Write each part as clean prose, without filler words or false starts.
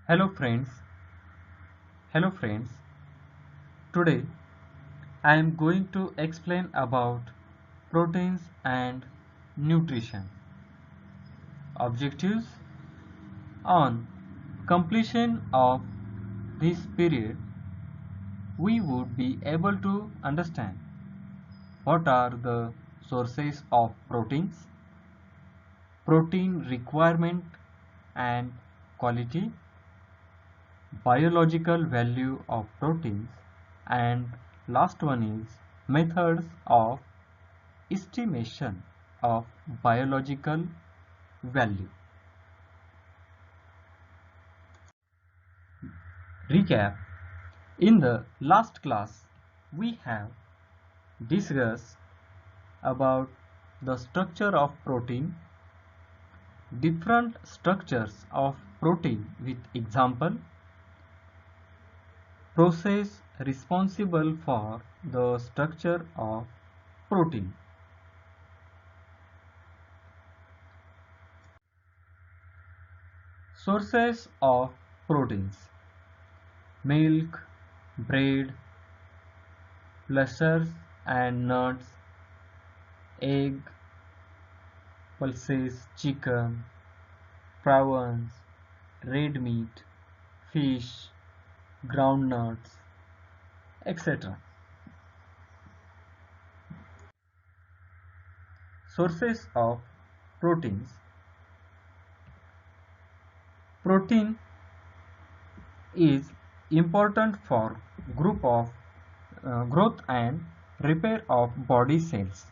Hello friends. Hello friends. Today I am going to explain about proteins and nutrition. Objectives: on completion of this period, we would be able to understand what are the sources of proteins, protein requirement and quality, biological value of proteins, and last one is methods of estimation of biological value. Recap: in the last class we have discussed about the structure of protein, different structures of protein with example, process responsible for the structure of protein. Sources of proteins: milk, bread, pulses and nuts, egg, pulses, chicken, prawns, red meat, fish, groundnuts, etc. Sources of proteins: protein is important for group of growth and repair of body cells.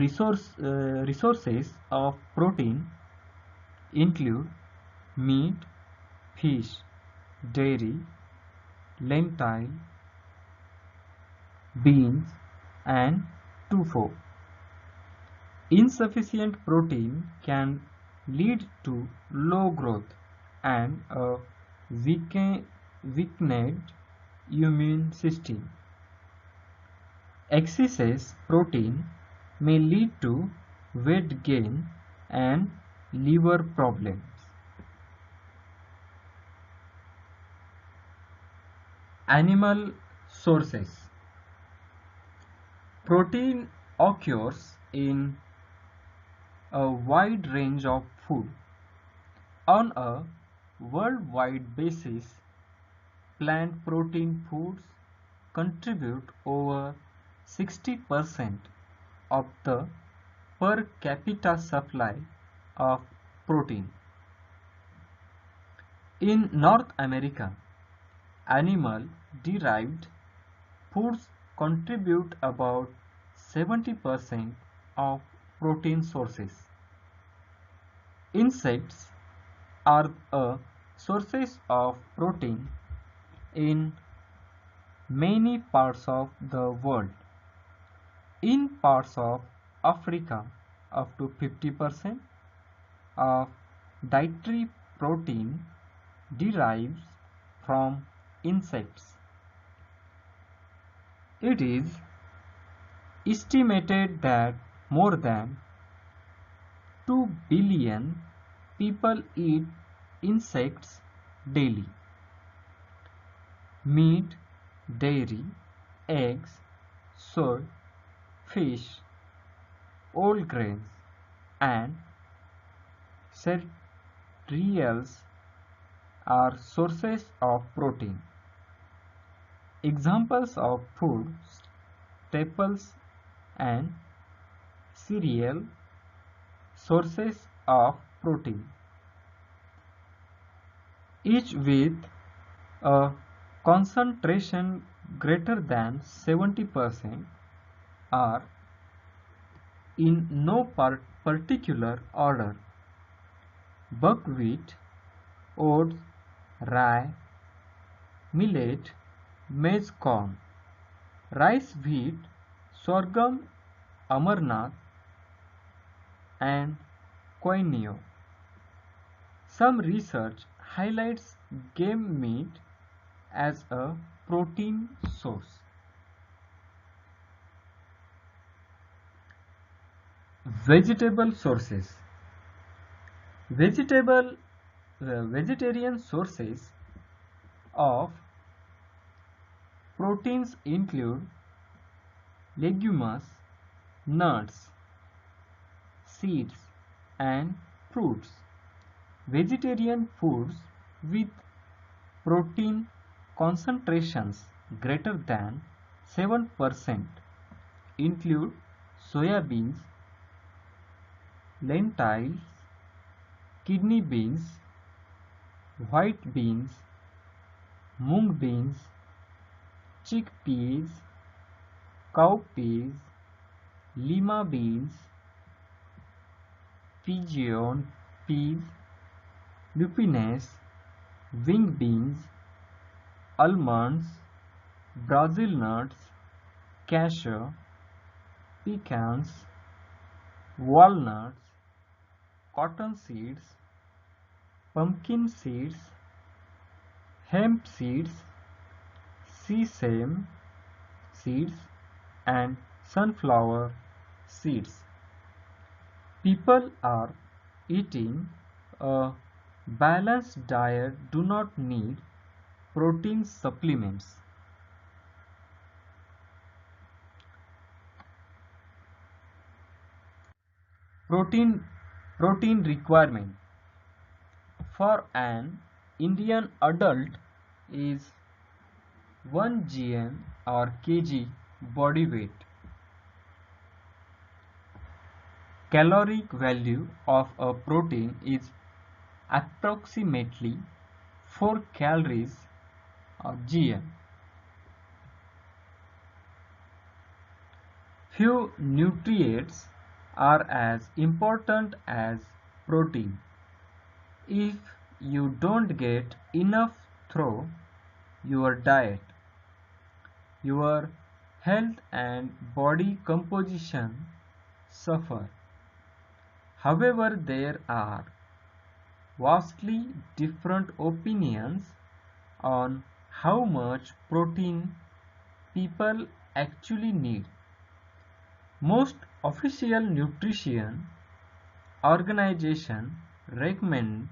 Resources of protein include meat, fish, dairy, lentil, beans, and tofu. Insufficient protein can lead to low growth and a weakened immune system. Excess protein may lead to weight gain and liver problems. Animal sources: protein occurs in a wide range of food. On a worldwide basis, plant protein foods contribute over 60% of the per capita supply of protein. In North America, animal-derived foods contribute about 70% of protein sources. Insects are a sources of protein in many parts of the world. In parts of Africa, up to 50% of dietary protein derives from insects. It is estimated that more than 2 billion people eat insects daily. Meat, dairy, eggs, soy, fish, whole grains, and cereals are sources of protein. Examples of food staples and cereal sources of protein, each with a concentration greater than 70%, are in no particular order: buckwheat, oats, rye, millet, maize corn, rice wheat, sorghum, amarnath, and quinoa. Some research highlights game meat as a protein source. Vegetable sources: vegetable Vegetarian sources of proteins include legumes, nuts, seeds, and fruits. Vegetarian foods with protein concentrations greater than 7% include soya beans, lentils, kidney beans, white beans, mung beans, chickpeas, cowpeas, lima beans, pigeon peas, lupinus, wing beans, almonds, Brazil nuts, cashew, pecans, walnuts, cotton seeds, pumpkin seeds, hemp seeds, sesame seeds, and sunflower seeds. People are eating a balanced diet do not need protein supplements. Protein protein requirement for an Indian adult is 1 gm or kg body weight. Caloric value of a protein is approximately 4 calories a gm. Few nutrients are as important as protein. If you don't get enough through your diet, your health and body composition suffer. However, there are vastly different opinions on how much protein people actually need. Most official nutrition organizations recommend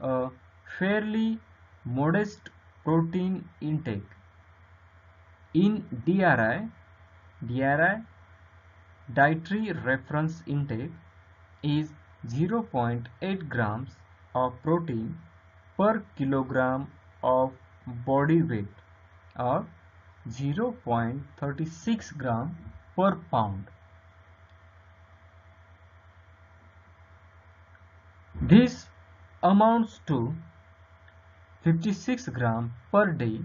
a fairly modest protein intake. In DRI dietary reference intake is 0.8 grams of protein per kilogram of body weight or 0.36 gram per pound. This amounts to 56 gram per day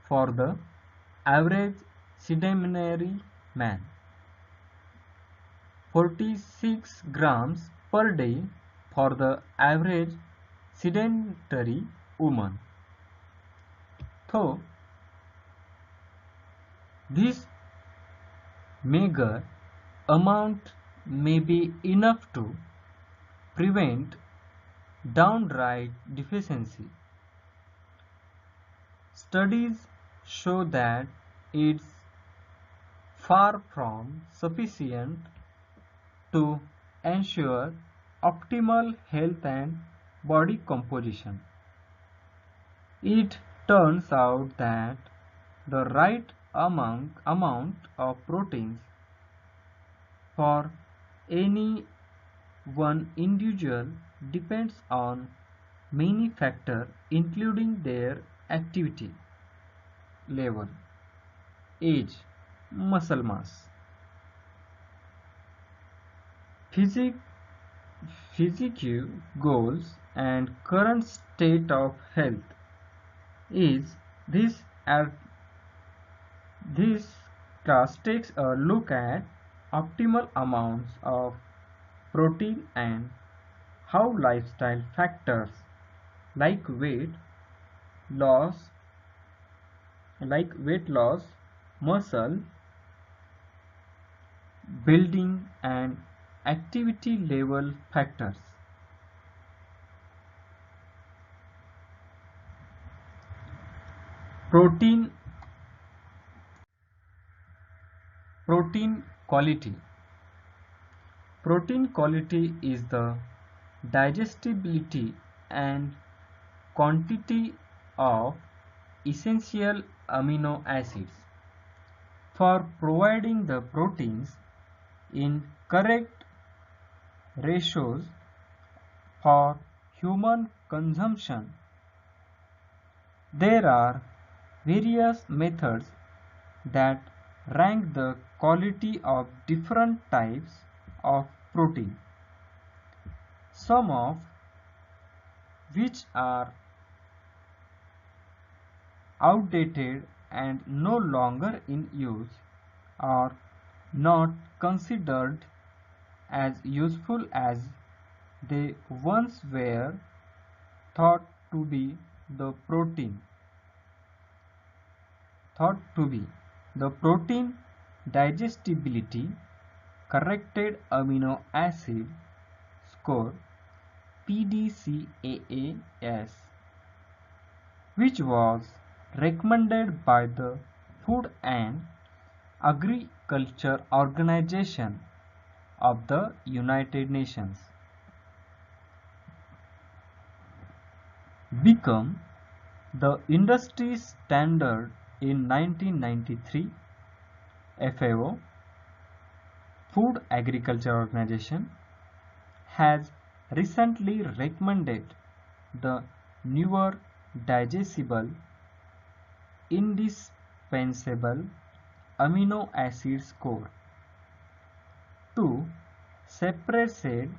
for the average sedentary man, 46 grams per day for the average sedentary woman. So, this meager amount may be enough to prevent downright deficiency. Studies show that it's far from sufficient to ensure optimal health and body composition. It turns out that the right amount of proteins for any one individual depends on many factors including their activity level, age, muscle mass, physique goals, and current state of health. Is this at this class takes a look at optimal amounts of protein and how lifestyle factors like loss, weight loss, muscle building, and activity level factors. Protein quality. Protein quality is the digestibility and quantity of essential amino acids for providing the proteins in correct ratios for human consumption. There are various methods that rank the quality of different types of protein, some of which are outdated and no longer in use, or not considered as useful as they once were thought to be. The protein digestibility corrected amino acid score PDCAAS, which was recommended by the Food and Agriculture Organization of the United Nations, became the industry standard in 1993. FAO, Food Agriculture Organization, has recently recommended the newer digestible indispensable amino acid score to separate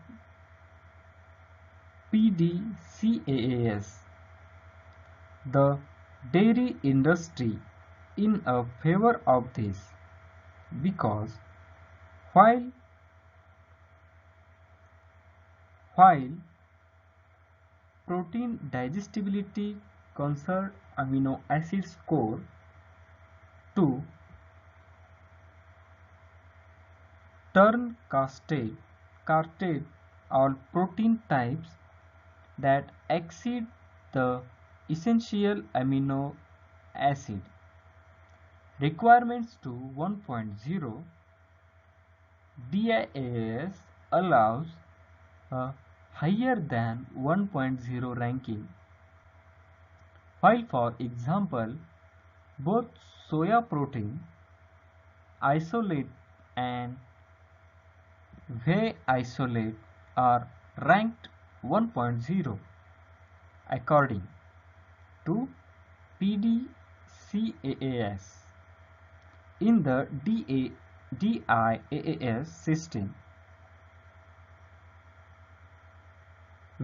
PDCAAS. The dairy industry in a favor of this, because while protein digestibility concerned amino acid score to turn casted all protein types that exceed the essential amino acid requirements to 1.0, DIAS allows a higher than 1.0 ranking. While for example, both soya protein isolate and whey isolate are ranked 1.0 according to PDCAAS in the DIAAS system.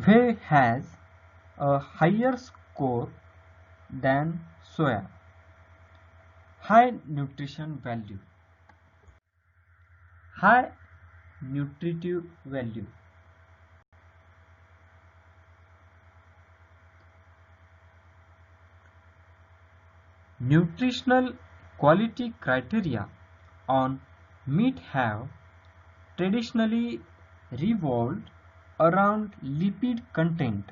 Whey has a higher score than soya. High nutrition value. High nutritive value. Nutritional quality criteria on meat have traditionally revolved around lipid content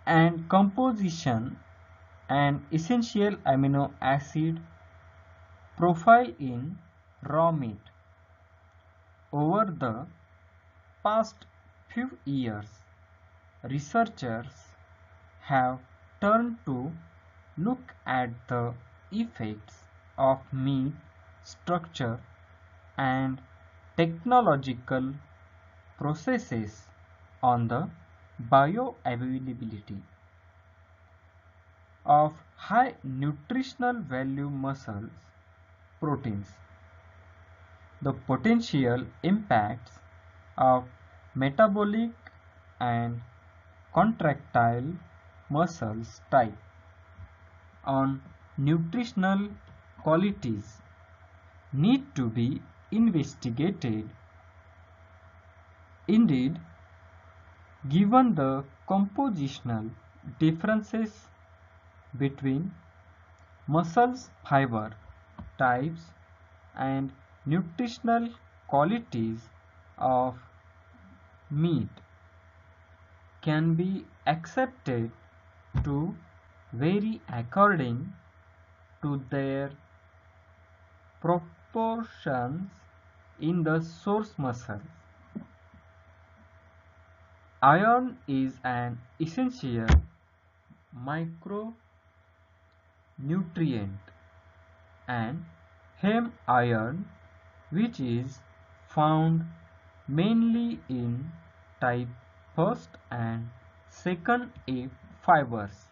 and composition and essential amino acid profile in raw meat. Over the past few years, researchers have turned to look at the effects of meat structure and technological processes on the bioavailability of high nutritional value muscle proteins, the potential impacts of metabolic and contractile muscles type on nutritional qualities need to be investigated. Indeed, given the compositional differences between muscles fiber types and nutritional qualities of meat can be accepted to vary according to their proportions in the source muscle. Iron is an essential micronutrient, and heme iron, which is found mainly in type 1st and 2nd A fibers,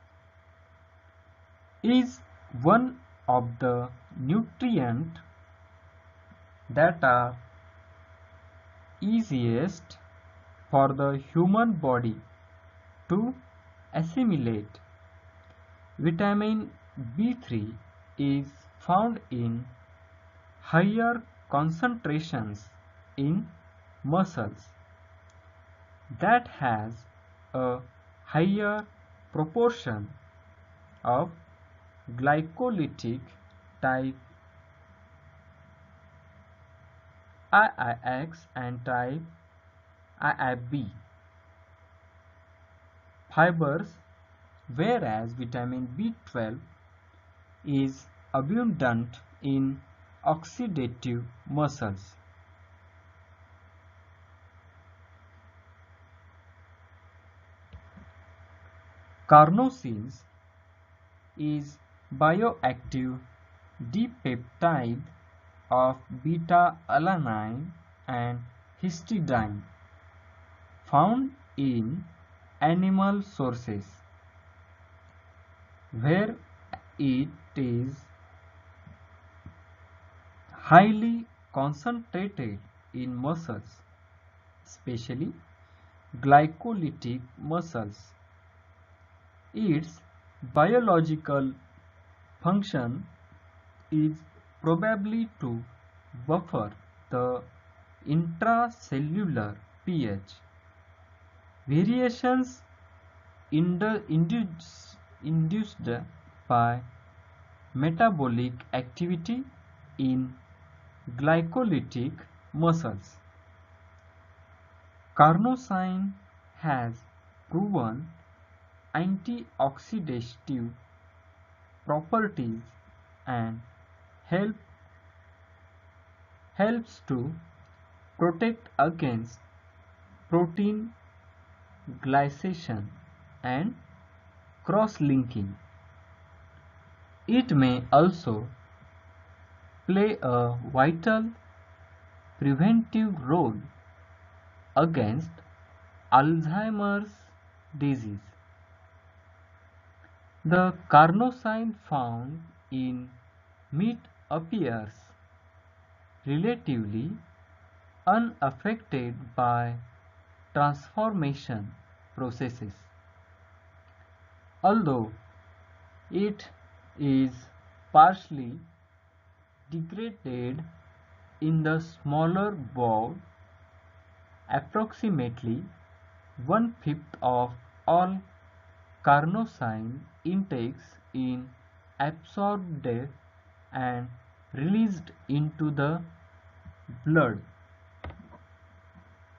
is one of the nutrients that are easiest for the human body to assimilate. Vitamin B3 is found in higher concentrations in muscles that has a higher proportion of glycolytic type IIX and type IIB fibers, whereas vitamin B12 is abundant in oxidative muscles. Carnosine is bioactive dipeptide of beta-alanine and histidine found in animal sources, where it is highly concentrated in muscles, especially glycolytic muscles. Its biological function is probably to buffer the intracellular pH. Variations induced by metabolic activity in glycolytic muscles. Carnosine has proven antioxidative properties and helps to protect against protein glycation and cross-linking. It may also play a vital preventive role against Alzheimer's disease. The carnosine found in meat appears relatively unaffected by transformation processes, although it is partially degraded in the smaller bowel. Approximately 1/5 of all carnosine intakes is absorbed and released into the blood,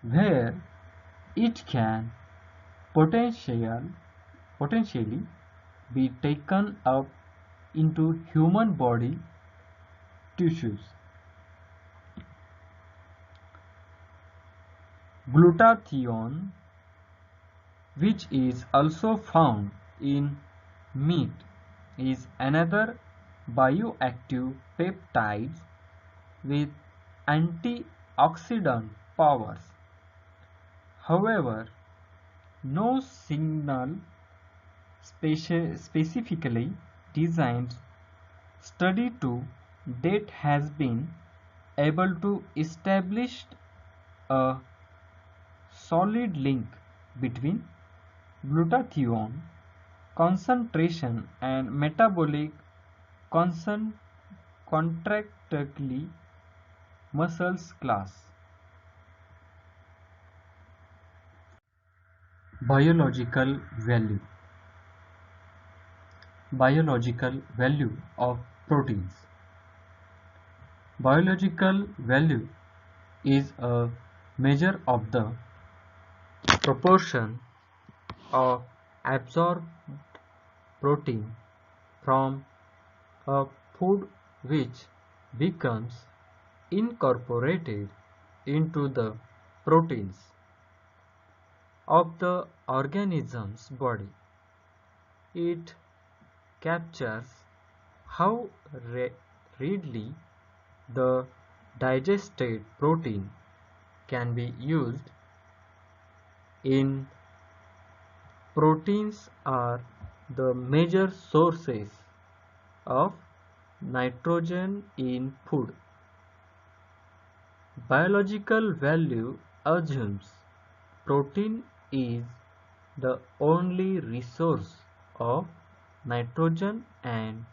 where it can potentially be taken up into human body tissues. Glutathione, which is also found in meat, is another bioactive peptide with antioxidant powers. However, no single specifically designed study to date has been able to establish a solid link between glutathione concentration and metabolic contractility muscles class. Biological value. Biological value of proteins. Biological value is a measure of the proportion of absorbed protein from a food which becomes incorporated into the proteins of the organism's body. It captures how readily the digested protein can be used in. Proteins are the major sources of nitrogen in food. Biological value assumes protein is the only resource of nitrogen and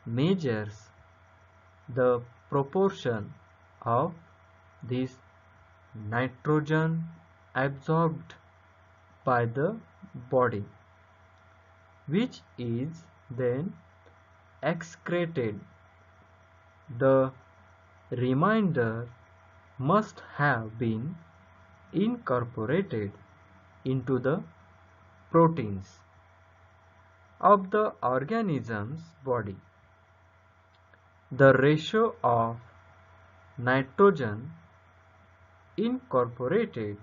measures the proportion of this nitrogen absorbed by the body, which is then excreted. The remainder must have been incorporated into the proteins of the organism's body. The ratio of nitrogen incorporated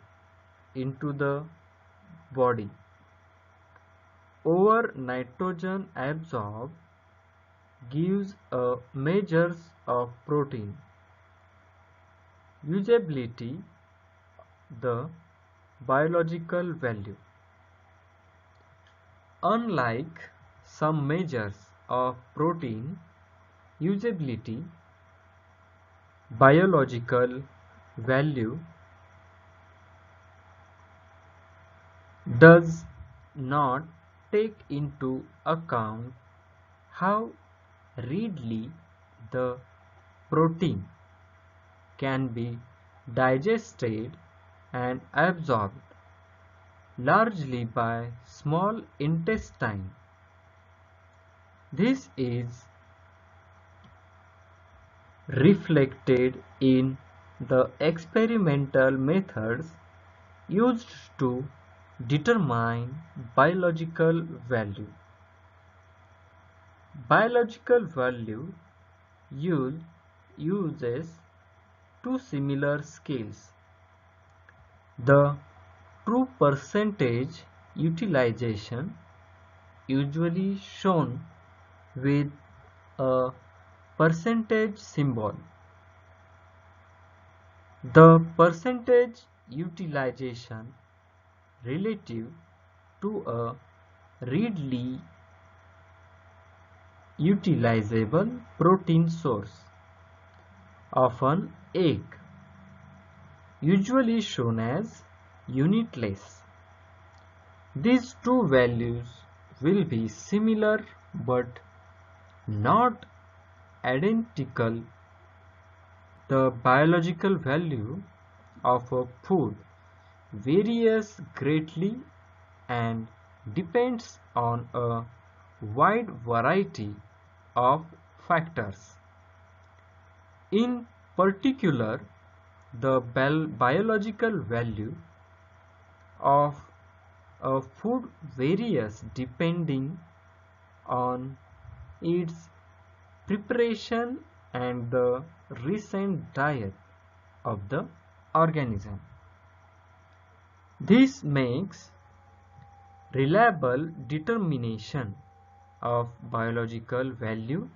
into the body over nitrogen absorbed gives a measures of protein usability, the biological value. Unlike some measures of protein usability, biological value does not take into account how readily the protein can be digested and absorbed largely by small intestine. This is reflected in the experimental methods used to determine biological value. Biological value uses two similar scales. The true percentage utilization, usually shown with a percentage symbol. The percentage utilization relative to a readily utilizable protein source of an egg, usually shown as unitless. These two values will be similar but not identical. The biological value of a food varies greatly and depends on a wide variety of factors. In particular, the biological value of a food varies depending on its preparation and the recent diet of the organism. This makes reliable determination of biological value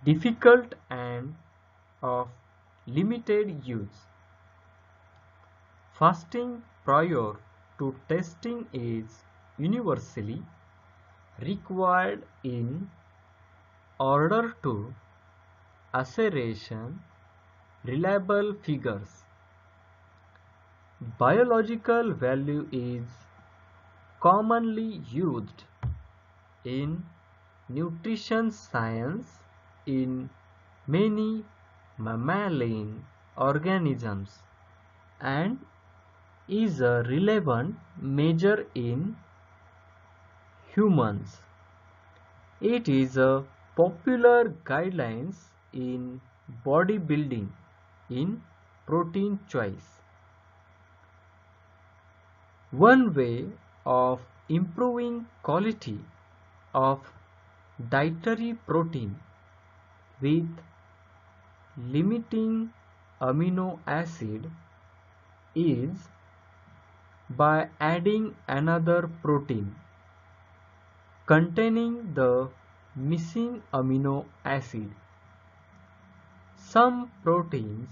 difficult and of limited use. Fasting prior to testing is universally required in order to ascertain reliable figures. Biological value is commonly used in nutrition science in many mammalian organisms and is a relevant measure in humans. It is a popular guidelines in bodybuilding in protein choice. One way of improving quality of dietary protein with limiting amino acid is by adding another protein containing the missing amino acid. Some proteins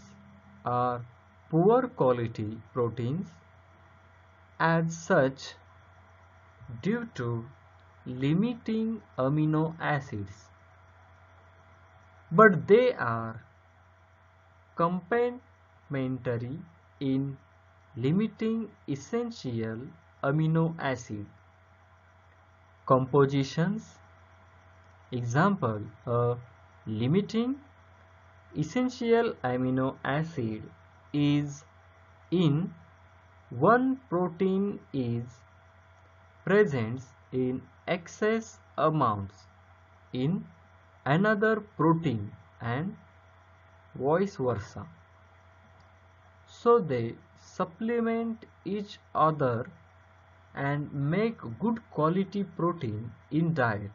are poor quality proteins as such due to limiting amino acids, but they are complementary in limiting essential amino acid compositions. Example, a limiting essential amino acid is in one protein is present in excess amounts in another protein and vice versa. So they supplement each other and make good quality protein in diet.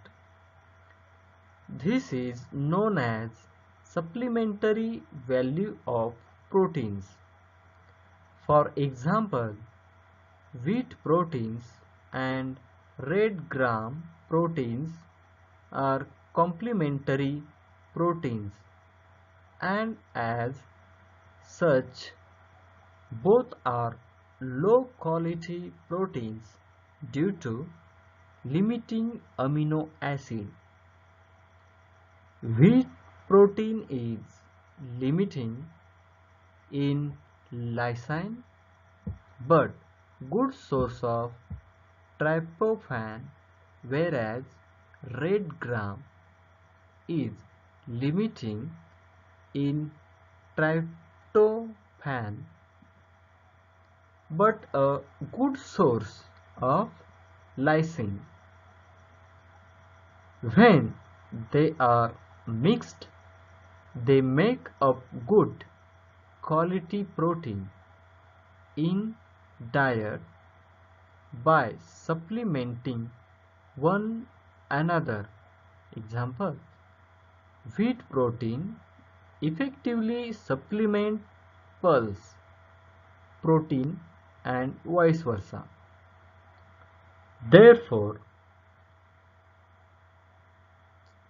This is known as supplementary value of proteins. For example, wheat proteins and red gram proteins are complementary proteins, and as such both are low quality proteins due to limiting amino acid. Wheat protein is limiting in lysine but good source of tryptophan, whereas red gram is limiting in tryptophan but a good source of lysine. When they are mixed, they make up good quality protein in diet by supplementing one another. Example, wheat protein effectively supplement pulse protein and vice versa. Therefore,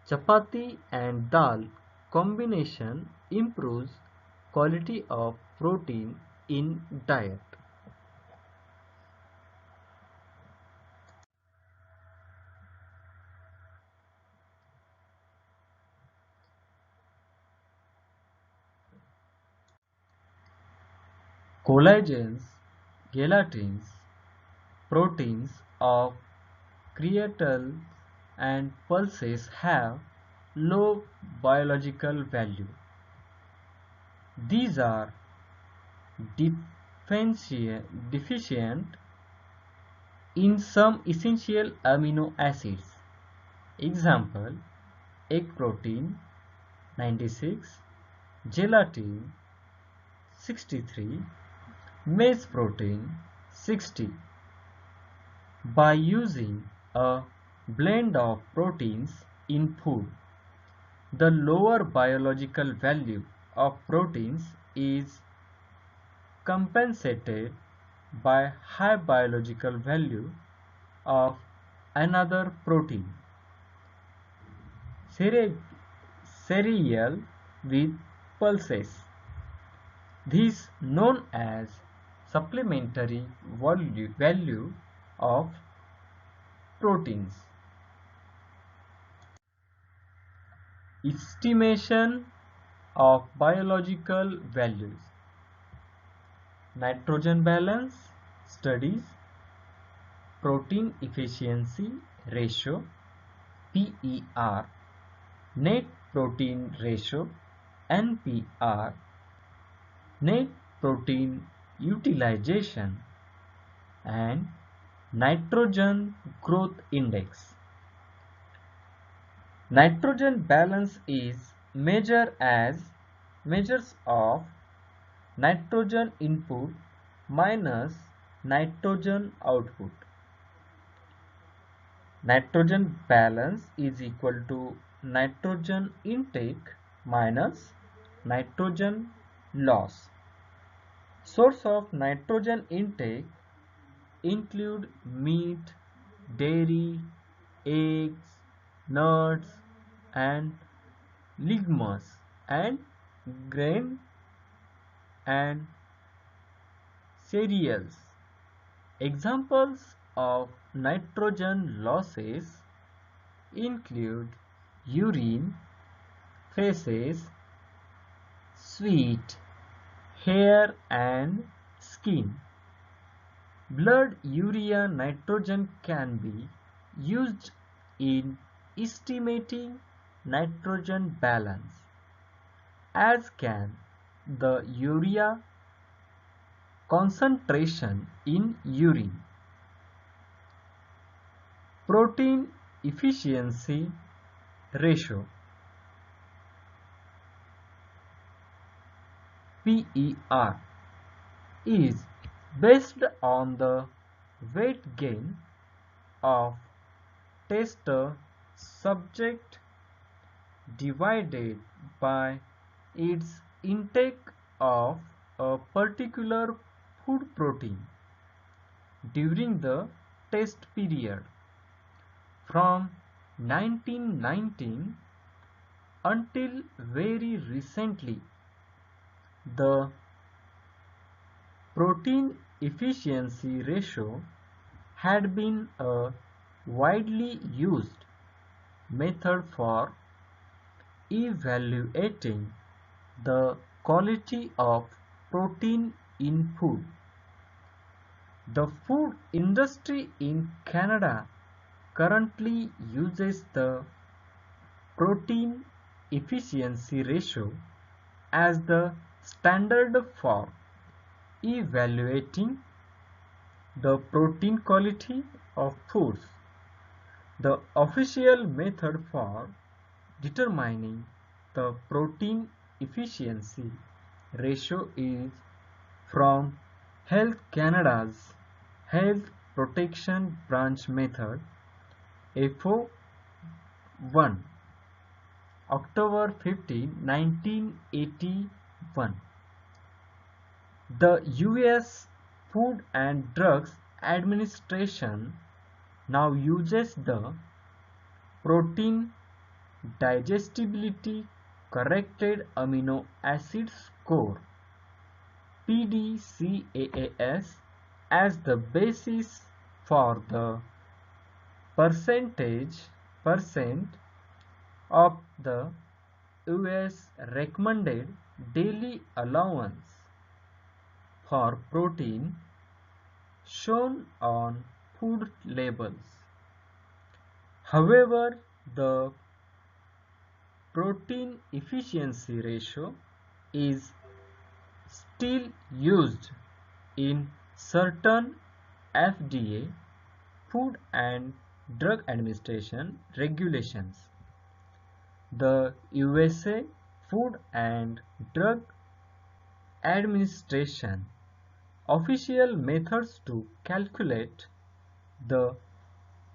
chapati and dal combination improves quality of protein in diet. Collagens, gelatins, proteins of creatine and pulses have low biological value. These are deficient in some essential amino acids. Example, egg protein 96, gelatin 63, maize protein 60. By using a blend of proteins in food, the lower biological value of proteins is compensated by high biological value of another protein. Cereal with pulses. This known as supplementary value of proteins. Estimation of biological values. Nitrogen balance studies, protein efficiency ratio PER, net protein ratio NPR, net protein utilization, and nitrogen growth index. Nitrogen balance is measured as measures of nitrogen input minus nitrogen output. Nitrogen balance is equal to nitrogen intake minus nitrogen loss. Source of nitrogen intake include meat, dairy, eggs, nuts, and legumes, and grain and cereals. Examples of nitrogen losses include urine, feces, sweat, hair and skin. Blood urea nitrogen can be used in estimating nitrogen balance, as can the urea concentration in urine. Protein efficiency ratio PER is based on the weight gain of test subject divided by its intake of a particular food protein during the test period. From 1919 until very recently, the protein efficiency ratio had been a widely used method for evaluating the quality of protein in food. The food industry in Canada currently uses the protein efficiency ratio as the standard for evaluating the protein quality of foods. The official method for determining the protein efficiency ratio is from Health Canada's Health Protection Branch Method FO1, October 15, 1981. The US Food and Drugs Administration now uses the Protein Digestibility Corrected Amino Acid Score PDCAAS as the basis for the percent of the US recommended daily allowance for protein shown on food labels. However, the protein efficiency ratio is still used in certain FDA Food and Drug Administration regulations. The USA Food and Drug Administration official methods to calculate the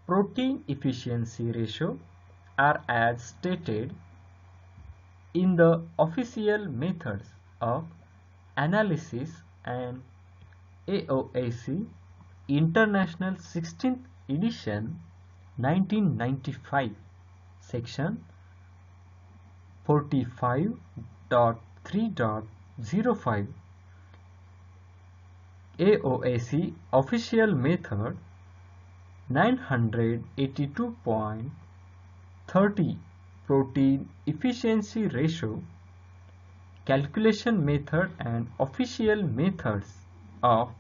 protein efficiency ratio are as stated in the official methods of analysis and AOAC International 16th edition 1995 section 45.3.05 AOAC official method 982.30 protein efficiency ratio calculation method and official methods of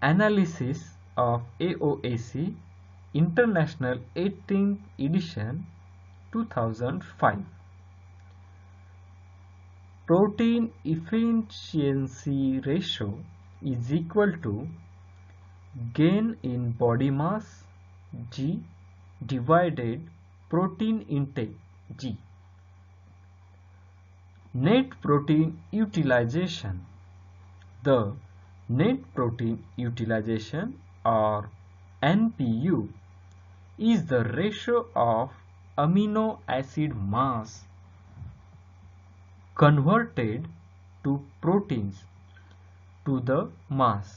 analysis of AOAC International 18th edition 2005. Protein efficiency ratio is equal to gain in body mass G divided protein intake G. Net protein utilization. The net protein utilization or NPU is the ratio of amino acid mass converted to proteins to the mass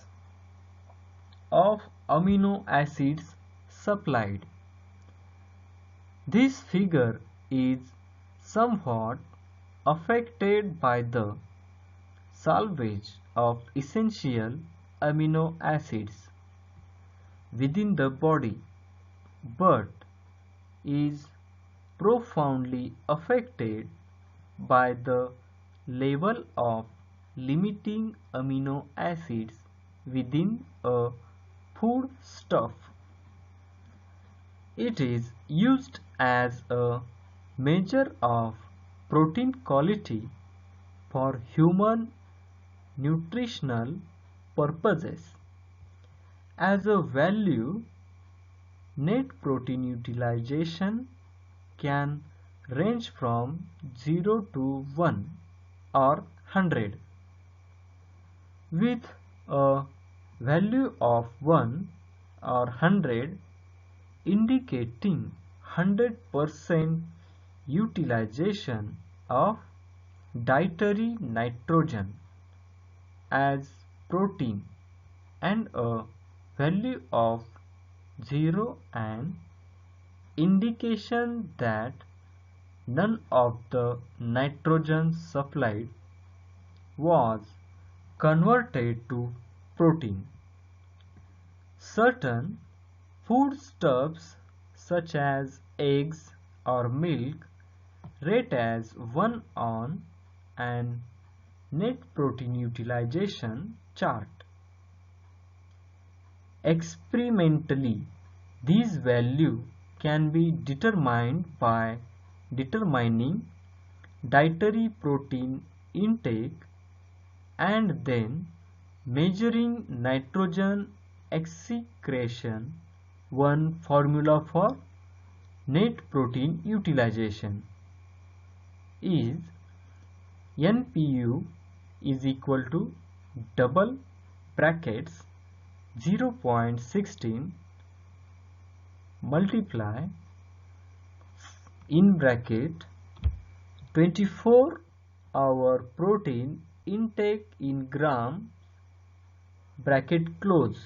of amino acids supplied. This figure is somewhat affected by the salvage of essential amino acids within the body, but is profoundly affected by the level of limiting amino acids within a foodstuff. It is used as a measure of protein quality for human nutritional purposes. As a value, net protein utilization can range from 0 to 1 or 100, with a value of 1 or 100 indicating 100% utilization of dietary nitrogen as protein, and a value of 0 an indication that none of the nitrogen supplied was converted to protein. Certain foodstuffs such as eggs or milk rate as 1 on an net protein utilization chart. Experimentally, these values can be determined by determining dietary protein intake and then measuring nitrogen excretion. One formula for net protein utilization is NPU is equal to double brackets 0.16 multiply in bracket 24-hour protein intake in gram bracket close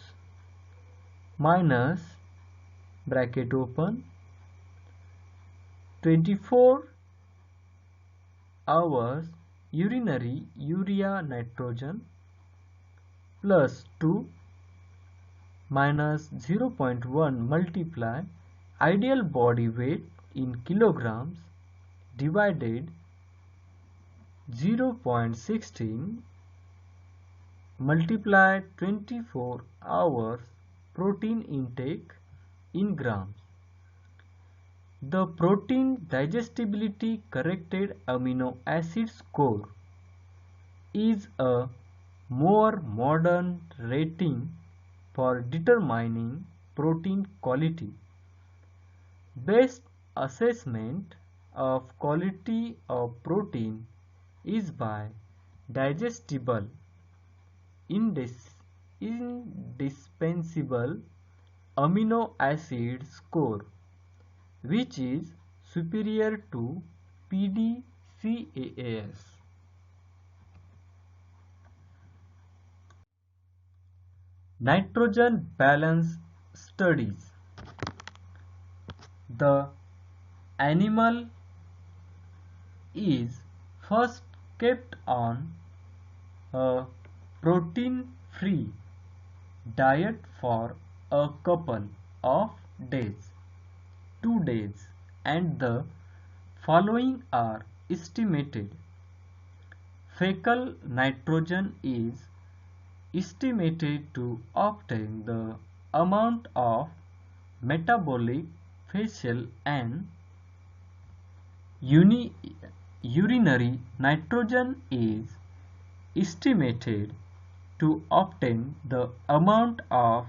minus bracket open 24 hours urinary urea nitrogen plus 2 minus 0.1 multiply ideal body weight in kilograms divided 0.16 multiply 24 hours protein intake in grams. The protein digestibility corrected amino acid score is a more modern rating for determining protein quality. Best assessment of quality of protein is by digestible indispensable amino acid score, which is superior to PDCAAS. Nitrogen balance studies. The animal is first kept on a protein-free diet for a couple of days, 2 days, and the following are estimated. Fecal nitrogen is estimated to obtain the amount of metabolic, facial, and urinary nitrogen is estimated to obtain the amount of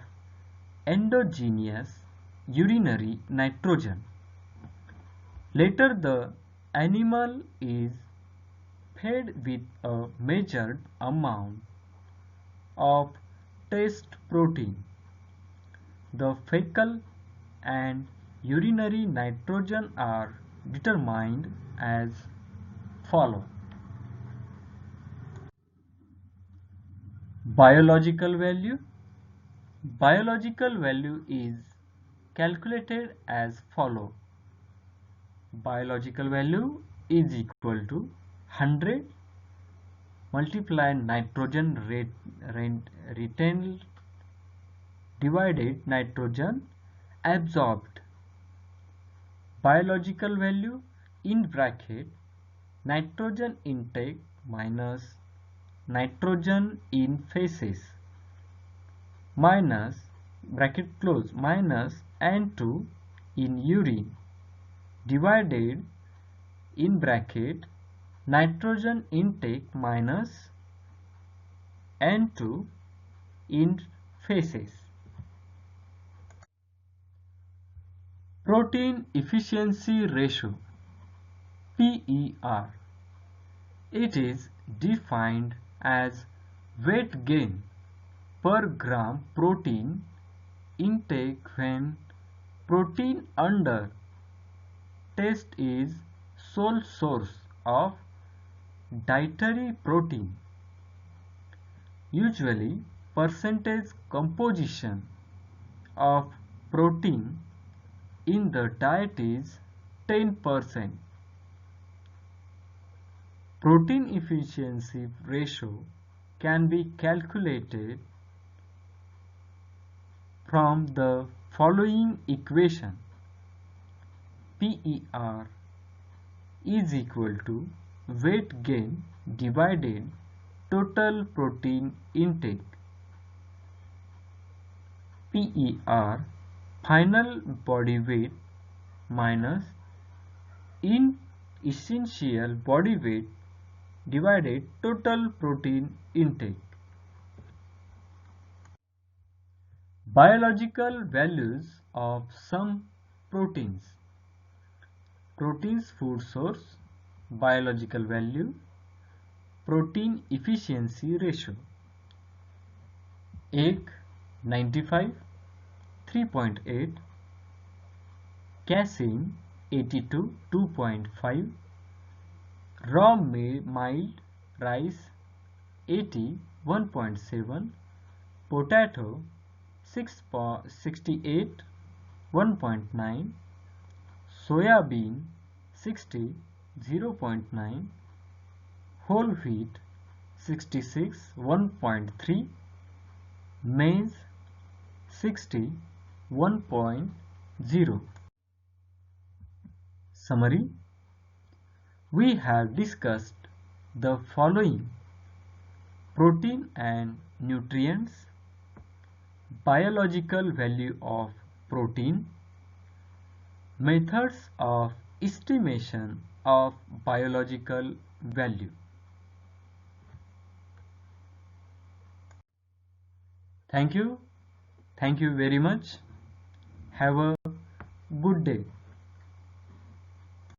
endogenous urinary nitrogen. Later, the animal is fed with a measured amount of test protein. The fecal and urinary nitrogen are determined as follows. Biological value. Biological value is calculated as follow. Biological value is equal to 100 multiply nitrogen retained divided nitrogen absorbed. Biological value in bracket nitrogen intake minus nitrogen in feces minus bracket close minus N2 in urine divided in bracket nitrogen intake minus N2 in feces. Protein efficiency ratio PER. It is defined as weight gain per gram protein intake when protein under test is sole source of dietary protein. Usually percentage composition of protein in the diet is 10%. Protein efficiency ratio can be calculated from the following equation. PER is equal to weight gain divided total protein intake. PER final body weight minus essential body weight divided total protein intake. Biological values of some proteins. Proteins food source, biological value, protein efficiency ratio. Egg 95, 3.8, casein 82, 2.5, raw mild rice 80, 1.7, potato 68, 1.9, soya bean 60, 0.9, whole wheat 66, 1.3, maize 60, 1.0. Summary. We have discussed the following: protein and nutrients, biological value of protein, methods of estimation of biological value. Thank you. Thank you very much. Have a good day.